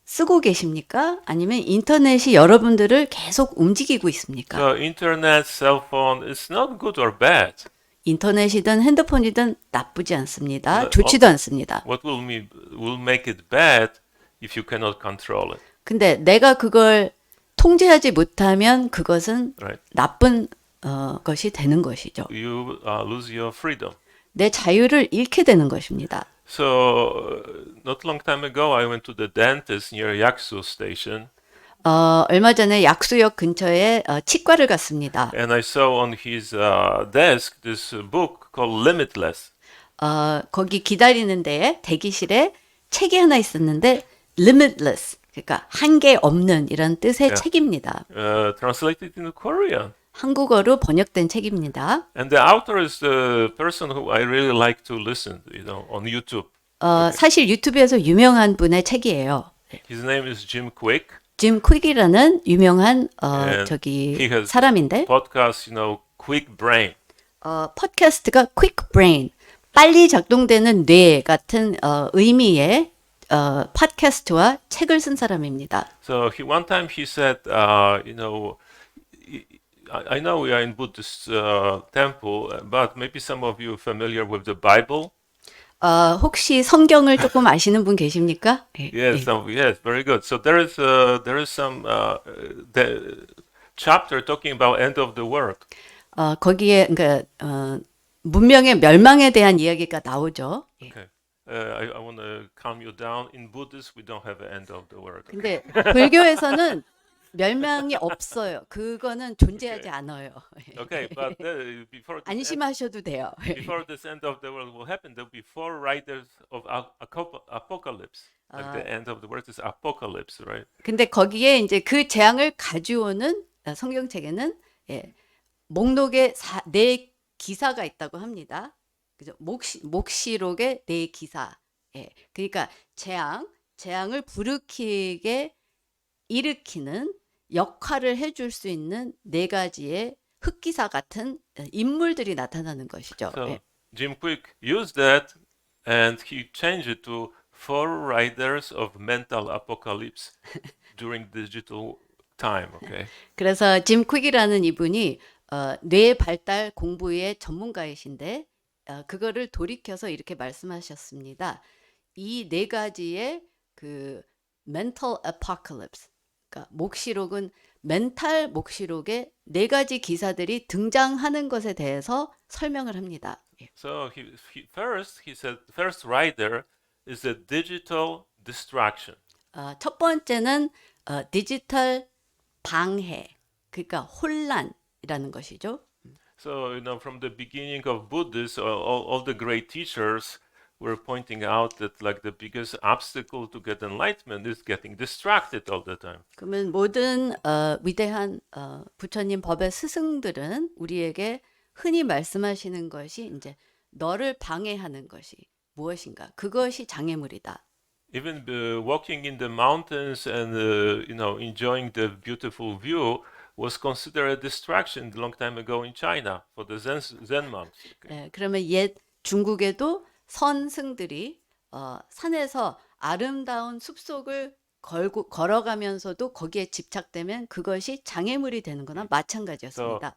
쓰고 계십니까? 아니면 인터넷이 여러분들을 계속 움직이고 있습니까? So internet, cell phone, it's not good or bad. 인터넷이든 핸드폰이든 나쁘지 않습니다. 좋지도 않습니다. What will make it bad if you cannot control it, 근데 내가 그걸 통제하지 못하면 그것은 right? 나쁜 것이 되는 것이죠. You lose your freedom. 내 자유를 잃게 되는 것입니다. So not long time ago, I went to the dentist near Yaksu station, 얼마 전에 약수역 근처에 치과를 갔습니다. and I saw on his desk this book called Limitless. 거기 기다리는 데에 대기실에 책이 하나 있었는데 limitless 그러니까 한계 없는 이런 뜻의 책입니다. Translated into Korean. 한국어로 번역된 책입니다. And the author is the person who I really like to listen, on YouTube. 사실 유튜브에서 유명한 분의 책이에요. His name is Jim Quick. 짐 퀵이라는 유명한 he has 사람인데 podcast, Quick Brain. 팟캐스트가 Quick Brain 빨리 작동되는 뇌 같은 의미의 팟캐스트와 책을 쓴 사람입니다. So one time he said, I know we are in Buddhist temple, but maybe some of you are familiar with the Bible. 혹시 성경을 조금 아시는 분 계십니까? 예, Yes, 예. yes, very good. So there is some the chapter talking about end of the world. 거기에 그러니까 문명의 멸망에 대한 이야기가 나오죠. 예. Okay. I want to calm you down. In Buddhist, we don't have an end of the world. 근데 불교에서는 멸망이 없어요. 그거는 존재하지 않아요. Okay, but before this 안심하셔도 돼요. before this end of the world will happen, there'll be four riders of apocalypse. Like the end of the world is apocalypse, right? 근데 거기에 이제 그 재앙을 가져오는 성경책에는 예, 목록에 네 기사가 있다고 합니다. 그죠? 목시록의 네 기사. 예. 그러니까 재앙을 부르키게 일으키는 역할을 해줄 수 있는 네 가지의 흑기사 같은 인물들이 나타나는 것이죠. So 예. Jim Quick used that and he changed it to four riders of mental apocalypse during digital time, okay? 그래서 짐 퀵이라는 이분이 뇌 발달 공부의 전문가이신데 그거를 돌이켜서 이렇게 말씀하셨습니다. 이 네 가지의 그 mental apocalypse, 그러니까 목시록은 멘탈 목시록에 네 가지 기사들이 등장하는 것에 대해서 설명을 합니다. 예. So he said first rider is a digital distraction. 첫 번째는 디지털 방해, 그러니까 혼란이라는 것이죠. So from the beginning of Buddhism, all the great teachers were pointing out that like the biggest obstacle to get enlightenment is getting distracted all the time. 그러면 모든 위대한 부처님 법의 스승들은 우리에게 흔히 말씀하시는 것이 이제 너를 방해하는 것이 무엇인가? 그것이 장애물이다. Even walking in the mountains and enjoying the beautiful view was considered a distraction a long time ago in China for the Zen monks. Okay. 예, 그러면 옛 중국에도 선승들이 산에서 아름다운 숲속을 걸어가면서도 거기에 집착되면 그것이 장애물이 되는 거나 So 마찬가지였습니다.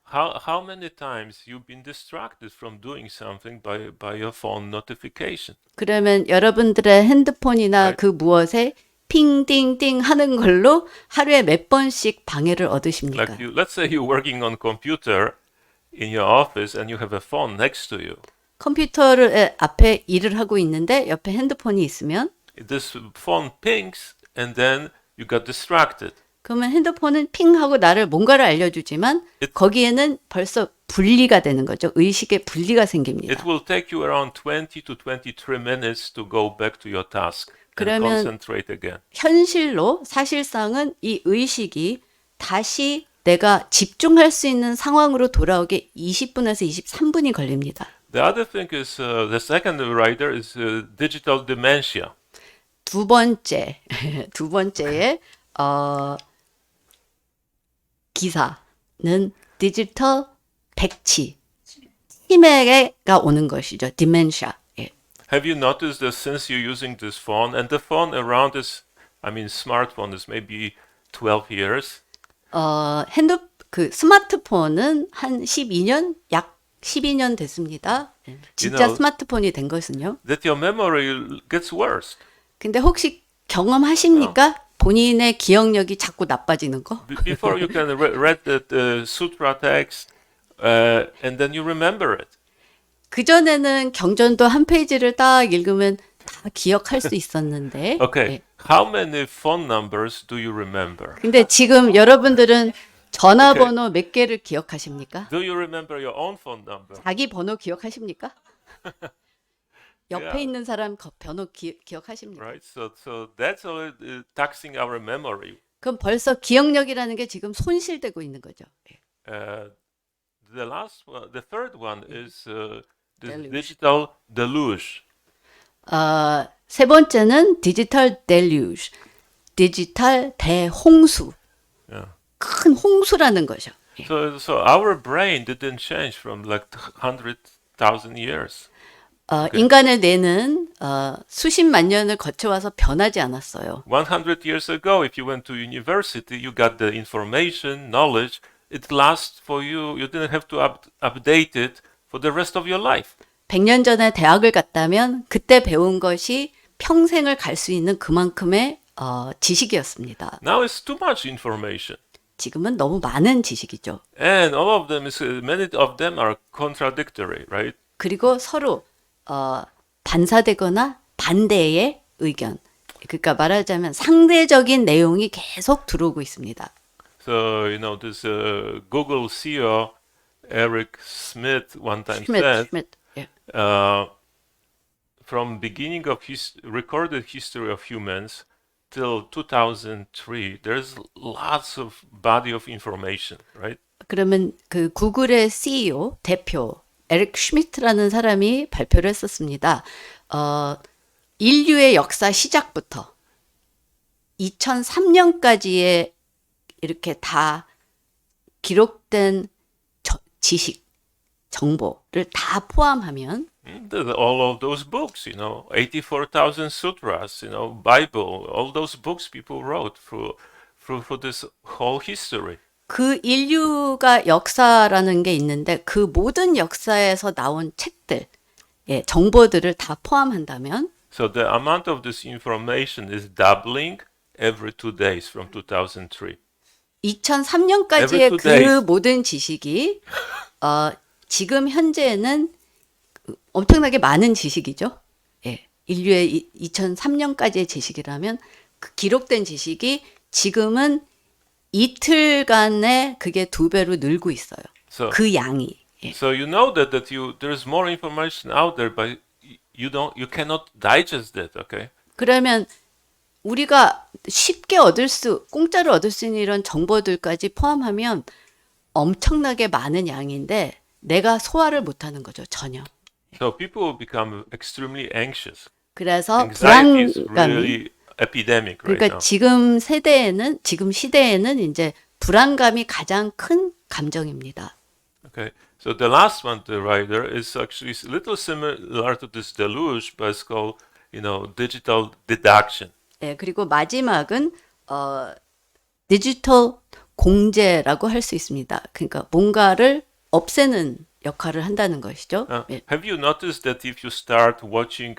how many times you've been distracted from doing something by your phone notification? 그러면 여러분들의 핸드폰이나 Right. 그 무엇에 핑띵띵 하는 걸로 하루에 몇 번씩 방해를 얻으십니까? Like let's say you're working on computer in your office and you have a phone next to you. 컴퓨터를 앞에 일을 하고 있는데 옆에 핸드폰이 있으면 This phone pings and then you got distracted. 그러면 핸드폰은 핑 하고 나를 뭔가를 알려주지만 거기에는 벌써 분리가 되는 거죠. 의식의 분리가 생깁니다. It will take you around 20 to 23 minutes to go back to your task and 그러면 concentrate again. 현실로 사실상은 이 의식이 다시 내가 집중할 수 있는 상황으로 돌아오게 20분에서 23분이 걸립니다. The other thing is the second rider is digital dementia. 두 번째의 기사는 디지털 백치, 치매가 오는 것이죠. 디멘샤. 예. Have you noticed that since you're using this phone and the phone around is, I mean, smartphone is maybe 12 years. 스마트폰은 한 12년, 약 12년 됐습니다. 예. 진짜 스마트폰이 된 것은요. That your memory gets worse. 근데 혹시 경험하십니까? 본인의 기억력이 자꾸 나빠지는 거? Before you can read the sutra text and then you remember it. 그전에는 경전도 한 페이지를 딱 읽으면 다 기억할 수 있었는데. Okay, 예. how many phone numbers do you remember? 근데 지금 여러분들은 전화번호 몇 개를 기억하십니까? Do you remember your own phone number? 자기 번호 기억하십니까? 옆에 Yeah. 있는 사람 번호 기억하십니까? Right, so that's all taxing our memory. 그럼 벌써 기억력이라는 게 지금 손실되고 있는 거죠. 예. The third one is this Deluge. digital deluge. 세 번째는 디지털 델루지, 디지털 대홍수, Yeah. 큰 홍수라는 거죠. 예. So our brain didn't change from like 100,000 years. 인간의 뇌는 수십만 년을 거쳐와서 변하지 않았어요. 100 years ago, if you went to university, you got the information, knowledge it lasts for you. You didn't have to update it for the rest of your life. 100년 전에 대학을 갔다면 그때 배운 것이 평생을 갈 수 있는 그만큼의 지식이었습니다. Now it's too much information. 지금은 너무 많은 지식이죠. And all of them many of them are contradictory, right? 그리고 서로 반사되거나 반대의 의견. 그러니까 말하자면 상대적인 내용이 계속 들어오고 있습니다. So, this Google CEO, Eric Schmidt, one time said, 슈밋. 예. from beginning of his recorded history of humans till 2003, there's lots of body of information, right? 그러면 그 구글의 CEO 대표 에릭 슈미트라는 사람이 발표를 했었습니다. 인류의 역사 시작부터 2003년까지의 이렇게 다 기록된 지식, 정보를 다 포함하면 All of those books, 84,000 sutras, Bible, all those books people wrote for this whole history. 그 인류가 역사라는 게 있는데 그 모든 역사에서 나온 책들, 정보들을 다 포함한다면 So the amount of this information is doubling every 2 days from 2003. 2003년까지의 Every 2 그 days. 모든 지식이 지금 현재는 엄청나게 많은 지식이죠. 예. 인류의 2003년까지의 지식이라면 그 기록된 지식이 지금은 이틀간에 그게 2배로 늘고 있어요. So, 그 양이. 예. so you know that there's more information out there, but you cannot digest that, okay? 그러면 우리가 쉽게 공짜로 얻을 수 있는 이런 정보들까지 포함하면 엄청나게 많은 양인데 내가 소화를 못하는 거죠, 전혀. So people will become extremely anxious. 그래서 Anxiety is 불안감이 really epidemic right 그러니까 now. 지금 시대에는 이제 불안감이 가장 큰 감정입니다. Okay, so the last one, the writer, is actually a little similar to this deluge, but it's called, digital deduction. 예, 그리고 마지막은 디지털 공제라고 할 수 있습니다. 그러니까 뭔가를 없애는 역할을 한다는 것이죠. 예. Have you noticed that if you start watching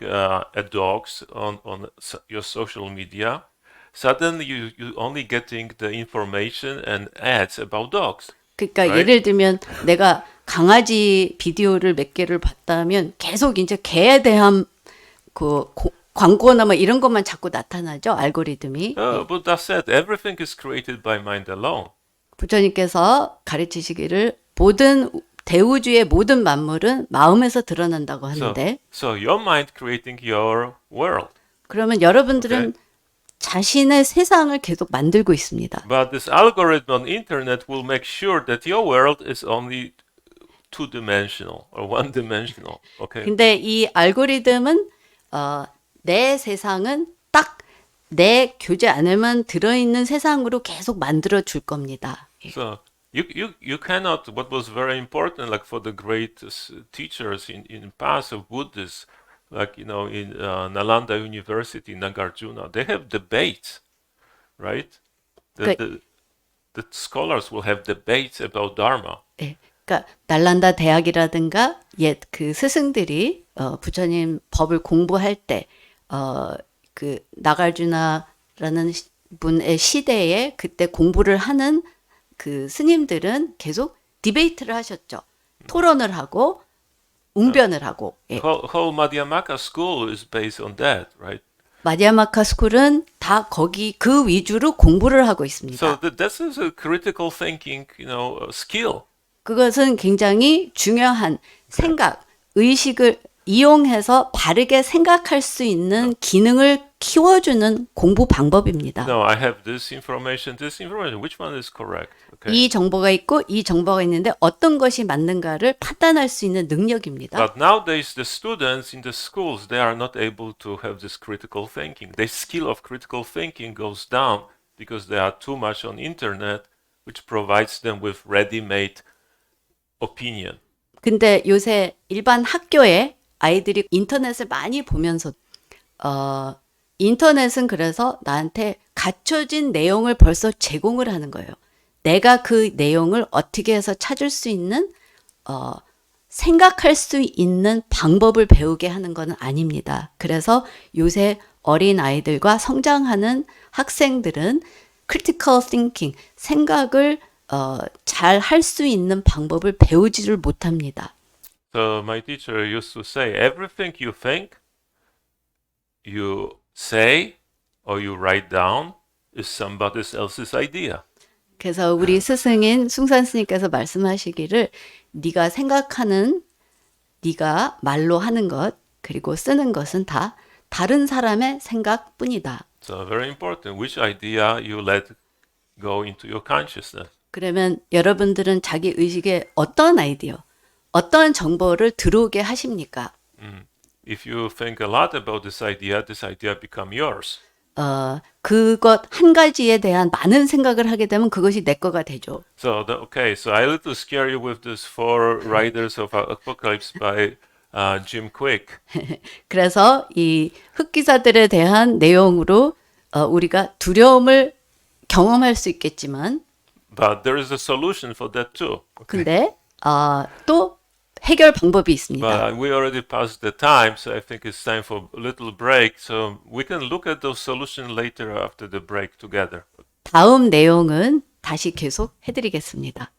dogs on your social media, suddenly you only getting the information and ads about dogs? 그러니까 Right? 예를 들면 내가 강아지 비디오를 몇 개를 봤다면 계속 이제 개에 대한 광고나 뭐 이런 것만 자꾸 나타나죠, 알고리즘이. Buddha said everything is created by mind alone. 부처님께서 가르치시기를 대우주의 모든 만물은 마음에서 드러난다고 하는데 So your mind creating your world. 그러면 여러분들은 Okay. 자신의 세상을 계속 만들고 있습니다. But this algorithm on internet will make sure that your world is only two-dimensional or one-dimensional. Okay. 근데 이 알고리즘은 내 세상은 딱 내 교재 안에만 들어있는 세상으로 계속 만들어 줄 겁니다. So you cannot. What was very important, like for the great teachers in past of Buddhists, like in Nalanda University, Nagarjuna, they have debates, right? Good. The scholars will have debates about Dharma. 예, 그러니까 날란다 대학이라든가 옛 그 스승들이 부처님 법을 공부할 때 그 나가르주나라는 분의 시대에 그때 공부를 하는 그 스님들은 계속 디베이트를 하셨죠. 토론을 하고 웅변을 하고. 예. Whole Madhyamaka school is based on that, right? 마디아마카 스쿨은 다 거기 그 위주로 공부를 하고 있습니다. So this is a critical thinking, skill. 그것은 굉장히 중요한 생각, 의식을 이용해서 바르게 생각할 수 있는 기능을 키워주는 공부 방법입니다. No, I have this information. Which one is correct? Okay. 이 정보가 있고 이 정보가 있는데 어떤 것이 맞는가를 판단할 수 있는 능력입니다. But nowadays, the students in the schools, they are not able to have this critical thinking. The skill of critical thinking goes down because they are too much on internet, which provides them with ready-made opinion. 근데 요새 일반 학교에 아이들이 인터넷을 많이 보면서 인터넷은 그래서 나한테 갖춰진 내용을 벌써 제공을 하는 거예요. 내가 그 내용을 어떻게 해서 찾을 수 있는 생각할 수 있는 방법을 배우게 하는 것은 아닙니다. 그래서 요새 어린 아이들과 성장하는 학생들은 critical thinking, 생각을 잘 할 수 있는 방법을 배우지를 못합니다. So my teacher used to say, everything you think, you say, or you write down is somebody else's idea. 그래서 우리 스승인 숭산 스님께서 말씀하시기를 네가 생각하는, 네가 말로 하는 것, 그리고 쓰는 것은 다 다른 사람의 생각뿐이다. So very important, which idea you let go into your consciousness. 그러면 여러분들은 자기 의식에 어떤 아이디어, 어떤 정보를 들어오게 하십니까? If you think a lot about this idea become yours. 그것 한 가지에 대한 많은 생각을 하게 되면 그것이 내 거가 되죠. So so I little scare you with this Four Riders of Apocalypse by Jim Quick. 그래서 이 흑기사들에 대한 내용으로 우리가 두려움을 경험할 수 있겠지만, But there is a solution for that too. 근데 또 해결 방법이 있습니다. But we already passed the time, so I think it's time for a little break. So we can look at those solutions later after the break together. 다음 내용은 다시 계속 해드리겠습니다.